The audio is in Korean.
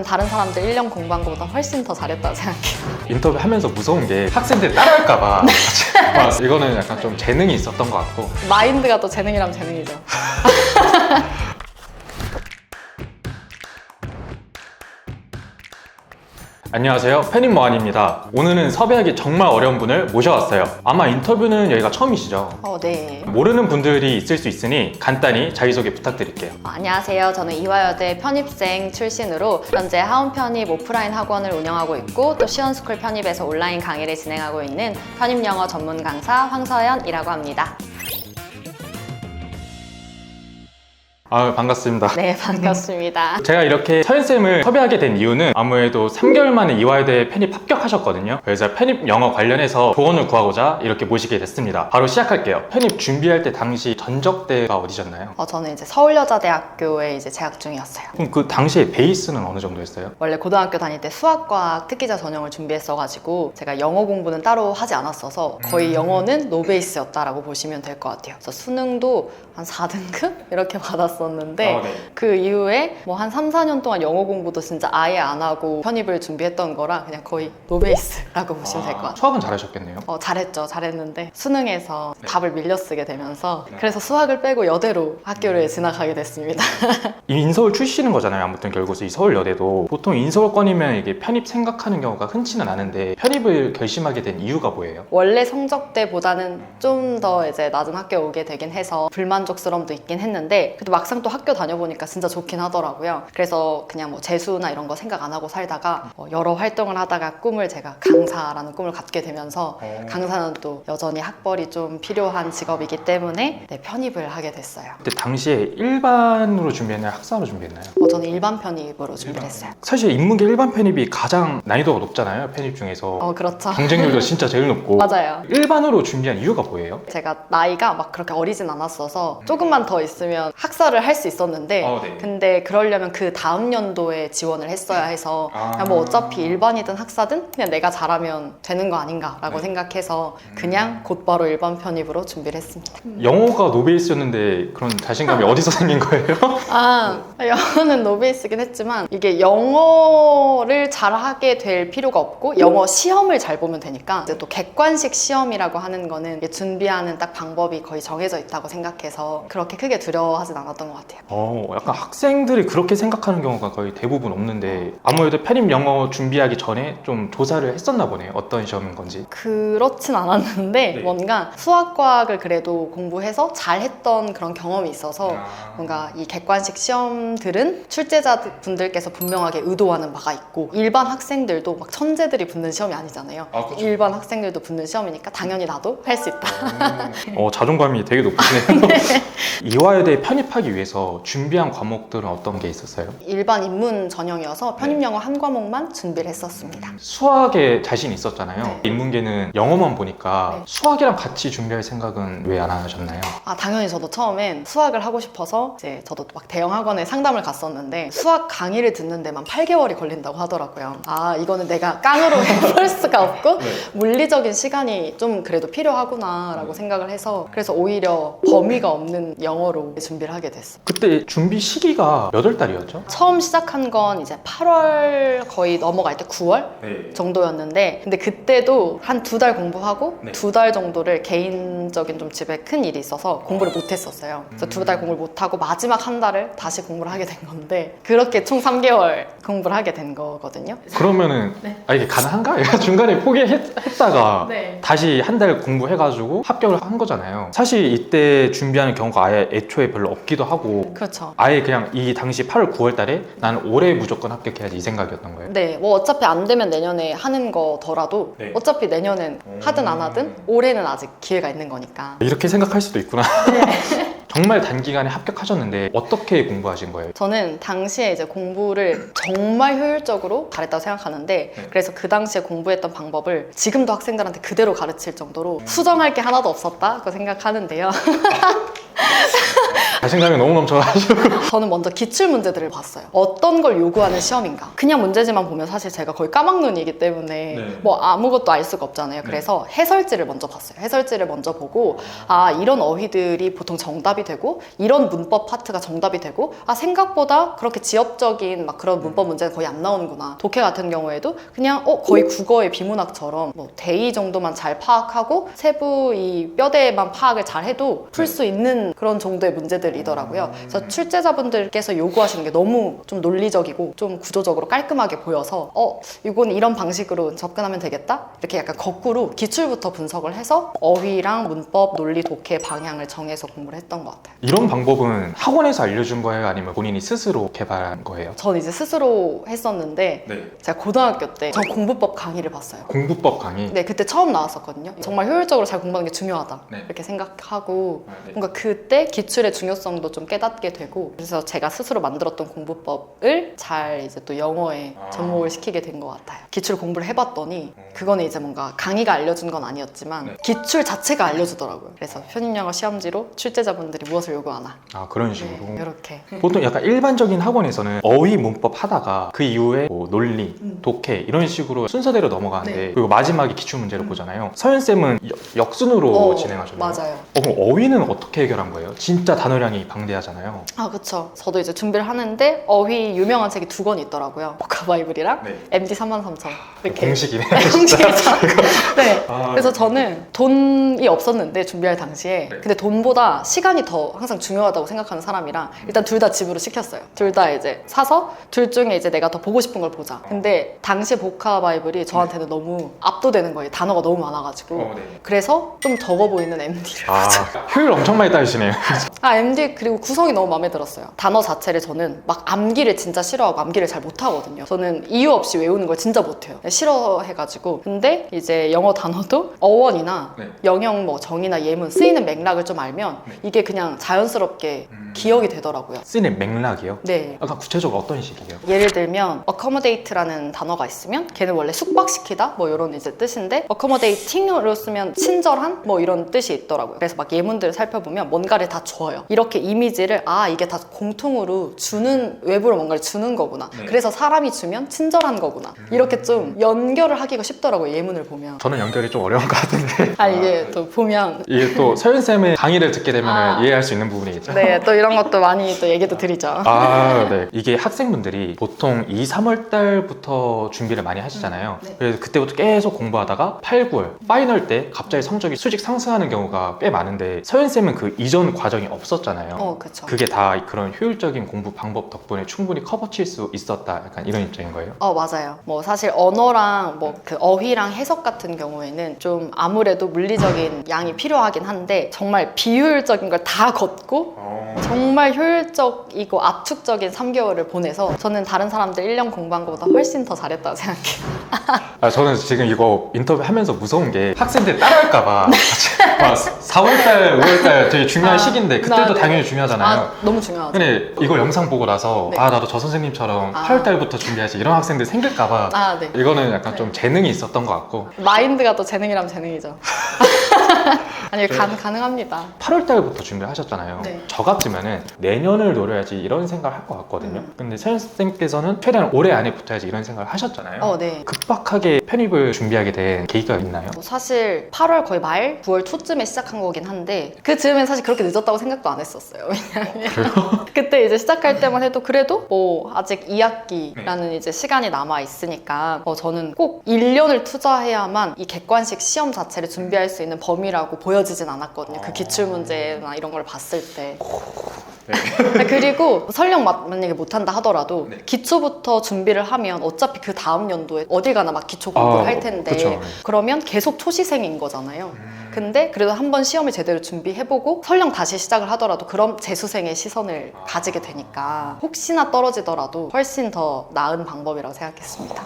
다른 사람들 1년 공부한 것보다 훨씬 더 잘했다고 생각해요. 인터뷰 하면서 무서운 게 학생들이 따라할까봐 이거는 약간 좀 재능이 있었던 것 같고. 마인드가 또 재능이라면 재능이죠. 안녕하세요, 편입모안입니다. 오늘은 섭외하기 정말 어려운 분을 모셔왔어요. 아마 인터뷰는 여기가 처음이시죠? 네. 모르는 분들이 있을 수 있으니 간단히 자기소개 부탁드릴게요. 안녕하세요. 저는 이화여대 편입생 출신으로 현재 하원 편입 오프라인 학원을 운영하고 있고 또 시원스쿨 편입에서 온라인 강의를 진행하고 있는 편입영어 전문 강사 황서연이라고 합니다. 반갑습니다. 네, 반갑습니다. 제가 이렇게 서연쌤을 섭외하게 된 이유는 아무래도 3개월 만에 이화여대 편입 합격하셨거든요. 그래서 편입 영어 관련해서 조언을 구하고자 이렇게 모시게 됐습니다. 바로 시작할게요. 편입 준비할 때 당시 전적대가 어디셨나요? 저는 이제 서울여자대학교에 이제 재학 중이었어요. 그럼 그 당시에 베이스는 어느 정도였어요? 원래 고등학교 다닐 때 수학과학 특기자 전형을 준비했어가지고 제가 영어 공부는 따로 하지 않았어서 거의 영어는 노베이스였다라고 보시면 될 것 같아요. 그래서 수능도 한 4등급? 이렇게 받았었는데 네. 그 이후에 뭐 한 3, 4년 동안 영어 공부도 진짜 아예 안 하고 편입을 준비했던 거라 그냥 거의 노베이스라고 보시면 될 것 같아요. 수학은 잘하셨겠네요. 잘했죠. 잘했는데 수능에서 답을 밀려 쓰게 되면서 그래서 수학을 빼고 여대로 학교를 진학하게 됐습니다. 인서울 출신인 거잖아요. 아무튼 결국 이 서울여대도 보통 인서울권이면 이게 편입 생각하는 경우가 흔치는 않은데 편입을 결심하게 된 이유가 뭐예요? 원래 성적 때보다는 좀 더 이제 낮은 학교에 오게 되긴 해서 불만족스러움도 있긴 했는데 그래도 막상 또 학교 다녀보니까 진짜 좋긴 하더라고요. 그래서 그냥 뭐 재수나 이런 거 생각 안 하고 살다가 여러 활동을 하다가 꿈을 제가 강사라는 꿈을 갖게 되면서 강사는 또 여전히 학벌이 좀 필요한 직업이기 때문에 편입을 하게 됐어요. 그때 당시에 일반으로 준비했나요? 학사로 준비했나요? 저는 일반 편입으로 준비를 했어요. 사실 인문계 일반 편입이 가장 난이도가 높잖아요. 편입 중에서. 그렇죠. 경쟁률도 진짜 제일 높고. 맞아요. 일반으로 준비한 이유가 뭐예요? 제가 나이가 막 그렇게 어리진 않았어서 조금만 더 있으면 학사를 할 수 있었는데 네. 근데 그러려면 그 다음 연도에 지원을 했어야 해서 그냥 뭐 어차피 일반이든 학사든 그냥 내가 잘하면 되는 거 아닌가라고 생각해서 그냥 곧바로 일반 편입으로 준비를 했습니다. 영어가 노베이스였는데 그런 자신감이 어디서 생긴 거예요? 영어는 노베이스긴 했지만 이게 영어를 잘하게 될 필요가 없고 영어 시험을 잘 보면 되니까 이제 또 객관식 시험이라고 하는 거는 준비하는 딱 방법이 거의 정해져 있다고 생각해서 그렇게 크게 두려워하진 않았던 것 같아요. 약간 학생들이 그렇게 생각하는 경우가 거의 대부분 없는데 아무래도 편입 영어 준비하기 전에 좀 조사를 했었나 보네요. 어떤 시험인 건지. 그렇진 않았는데 뭔가 수학과학을 그래도 공부해서 잘했던 그런 경험이 있어서 뭔가 이 객관식 시험들은 출제자분들께서 분명하게 의도하는 바가 있고 일반 학생들도 막 천재들이 붙는 시험이 아니잖아요. 그렇죠. 일반 학생들도 붙는 시험이니까 당연히 나도 할 수 있다. 자존감이 되게 높으시네요. 이화여대에 편입하기 위해서 준비한 과목들은 어떤 게 있었어요? 일반 인문 전형이어서 편입영어 한 과목만 준비를 했었습니다. 수학에 자신 있었잖아요. 네. 인문계는 영어만 보니까 네. 수학이랑 같이 준비할 생각은 왜 안 하셨나요? 당연히 저도 처음엔 수학을 하고 싶어서 이제 저도 막 대형 학원에 상담을 갔었는데 수학 강의를 듣는 데만 8개월이 걸린다고 하더라고요. 이거는 내가 깡으로 해볼 수가 없고 물리적인 시간이 좀 그래도 필요하구나 라고 생각을 해서 그래서 오히려 범위가 없는 영어로 준비를 하게 됐어요. 그때 준비 시기가 몇 월 달이었죠? 처음 시작한 건 이제 8월 거의 넘어갈 때 9월 정도였는데 근데 그때도 한 2달 공부하고 2달 정도를 개인적인 좀 집에 큰 일이 있어서 공부를 못 했었어요. 그래서 2달 공부를 못 하고 마지막 한 달을 다시 공부를 하게 된 건데 그렇게 총 3개월 공부를 하게 된 거거든요. 그러면은 이게 가능한가? 중간에 포기했다가 네. 다시 한 달 공부해가지고 합격을 한 거잖아요. 사실 이때 준비하는 경우가 아예 애초에 별로 없기도 하고 그렇죠. 아예 그냥 이 당시 8월 9월 달에 나는 올해 무조건 합격해야지 이 생각이었던 거예요. 네, 뭐 어차피 안 되면 내년에 하는 거더라도 어차피 내년엔 하든 안 하든 올해는 아직 기회가 있는 거니까. 이렇게 생각할 수도 있구나. 정말 단기간에 합격하셨는데 어떻게 공부하신 거예요? 저는 당시에 이제 공부를 정말 효율적으로 잘했다고 생각하는데 그래서 그 당시에 공부했던 방법을 지금도 학생들한테 그대로 가르칠 정도로 수정할 게 하나도 없었다고 생각하는데요. 자신감이 너무 넘쳐가지고. 저는 먼저 기출 문제들을 봤어요. 어떤 걸 요구하는 시험인가. 그냥 문제지만 보면 사실 제가 거의 까막눈이기 때문에 네. 뭐 아무것도 알 수가 없잖아요. 그래서 해설지를 먼저 봤어요. 해설지를 먼저 보고 아 이런 어휘들이 보통 정답이 되고 이런 문법 파트가 정답이 되고 아 생각보다 그렇게 지엽적인 막 그런 문법 문제는 거의 안 나오는구나. 독해 같은 경우에도 그냥 거의 국어의 비문학처럼 뭐 대의 정도만 잘 파악하고 세부 이 뼈대만 파악을 잘 해도 풀 수 있는 그런 정도의 문제들이더라고요. 그래서 출제자분들께서 요구하시는 게 너무 좀 논리적이고 좀 구조적으로 깔끔하게 보여서 이건 이런 방식으로 접근하면 되겠다? 이렇게 약간 거꾸로 기출부터 분석을 해서 어휘랑 문법, 논리, 독해 방향을 정해서 공부를 했던 것 같아요. 이런 방법은 학원에서 알려준 거예요? 아니면 본인이 스스로 개발한 거예요? 전 이제 스스로 했었는데 네. 제가 고등학교 때 전 공부법 강의를 봤어요. 공부법 강의? 네, 그때 처음 나왔었거든요. 정말 효율적으로 잘 공부하는 게 중요하다. 네. 이렇게 생각하고 네. 뭔가 그때 기출의 중요성도 좀 깨닫게 되고 그래서 제가 스스로 만들었던 공부법을 잘 이제 또 영어에 접목을 시키게 된 것 같아요. 기출 공부를 해봤더니 그거는 이제 뭔가 강의가 알려준 건 아니었지만 네. 기출 자체가 알려주더라고요. 그래서 편입영어 시험지로 출제자분들이 무엇을 요구하나 아, 그런 식으로. 이렇게 보통 약간 일반적인 학원에서는 어휘 문법 하다가 그 이후에 뭐 논리, 독해 이런 식으로 순서대로 넘어가는데 네. 그리고 마지막에 기출 문제를 보잖아요. 서연쌤은 역순으로 진행하셨나요? 맞아요. 그럼 어휘는 어떻게 해결한 거예요? 진짜 단어량이 방대하잖아요. 아 그쵸. 저도 이제 준비를 하는데 어휘 유명한 책이 2권 있더라고요. 보카바이블이랑 네. MD 33,000 이렇게 공식이네. 공식에서 네. 아, 그래서 저는 돈이 없었는데 준비할 당시에 네. 근데 돈보다 시간이 더 항상 중요하다고 생각하는 사람이라 일단 둘 다 집으로 시켰어요. 둘 다 이제 사서 둘 중에 이제 내가 더 보고 싶은 걸 보자. 근데 당시 보카바이블이 저한테는 너무 압도되는 거예요. 단어가 너무 많아가지고 네. 그래서 좀 적어 보이는 MD를 아, 효율 엄청 많이 따지시네요. MD 그리고 구성이 너무 마음에 들었어요. 단어 자체를 저는 막 암기를 진짜 싫어하고 암기를 잘 못하거든요. 저는 이유 없이 외우는 걸 진짜 못해요. 싫어해가지고 근데 이제 영어 단어도 어원이나 네. 영역 뭐 정의나 예문 쓰이는 맥락을 좀 알면 네. 이게 그냥 자연스럽게 기억이 되더라고요. 쓰는 맥락이요? 네. 약간 구체적으로 어떤 식이에요? 예를 들면 accommodate라는 단어가 있으면 걔는 원래 숙박시키다 뭐 이런 이제 뜻인데 accommodating으로 쓰면 친절한 뭐 이런 뜻이 있더라고요. 그래서 막 예문들을 살펴보면 뭔가를 다 줘요. 이렇게 이미지를 이게 다 공통으로 주는 외부로 뭔가를 주는 거구나. 네. 그래서 사람이 주면 친절한 거구나. 이렇게 좀 연결을 하기가 쉽더라고요. 예문을 보면. 저는 연결이 좀 어려운 것 같은데 이게 또 보면 이게 또 서연쌤의 강의를 듣게 되면 이해할 수 있는 부분이겠죠? 네, 또 이런 것도 많이 또 얘기도 드리죠. 네. 이게 학생분들이 보통 2, 3월 달부터 준비를 많이 하시잖아요. 네. 그래서 그때부터 계속 공부하다가 8, 9월 파이널 때 갑자기 성적이 수직 상승하는 경우가 꽤 많은데 서연쌤은 그 이전 과정이 없었잖아요. 그쵸. 그게 다 그런 효율적인 공부 방법 덕분에 충분히 커버칠 수 있었다. 약간 이런 입장인 거예요? 맞아요. 뭐 사실 언어랑 뭐 그 어휘랑 해석 같은 경우에는 좀 아무래도 물리적인 양이 필요하긴 한데 정말 비효율적인 걸 다 걷고 정말 효율적이고 압축적인 3개월을 보내서 저는 다른 사람들 1년 공부한 것보다 훨씬 더 잘했다고 생각해요. 저는 지금 이거 인터뷰 하면서 무서운 게 학생들 따라할까봐 4월달, 5월달 되게 중요한 시기인데 그때도 네. 당연히 중요하잖아요. 너무 중요하죠. 근데 이걸 영상 보고 나서 네. 나도 저 선생님처럼 8월달부터 준비하지 이런 학생들 생길까봐 네. 이거는 약간 좀 재능이 있었던 것 같고 마인드가 또 재능이라면 재능이죠. 아니 가능합니다. 8월달부터 준비를 하셨잖아요. 네. 저 같으면은 내년을 노려야지 이런 생각을 할 것 같거든요. 근데 서연쌤께서는 최대한 올해 안에 붙어야지 이런 생각을 하셨잖아요. 네. 급박하게 편입을 준비하게 된 계기가 있나요? 사실 8월 거의 말, 9월 초쯤에 시작한 거긴 한데 그 즈음엔 사실 그렇게 늦었다고 생각도 안 했었어요. 왜냐면 그때 이제 시작할 때만 해도 그래도 뭐 아직 2학기라는 이제 시간이 남아 있으니까 저는 꼭 1년을 투자해야만 이 객관식 시험 자체를 준비할 수 있는 범위라고 보여지진 않았거든요. 그 기출문제나 이런 걸 봤을 때. 그리고 설령 만약에 못한다 하더라도 네. 기초부터 준비를 하면 어차피 그 다음 연도에 어딜 가나 막 기초 공부를 할 텐데 그쵸. 그러면 계속 초시생인 거잖아요. 근데 그래도 한번 시험을 제대로 준비해보고 설령 다시 시작을 하더라도 그럼 재수생의 시선을 가지게 되니까 혹시나 떨어지더라도 훨씬 더 나은 방법이라고 생각했습니다.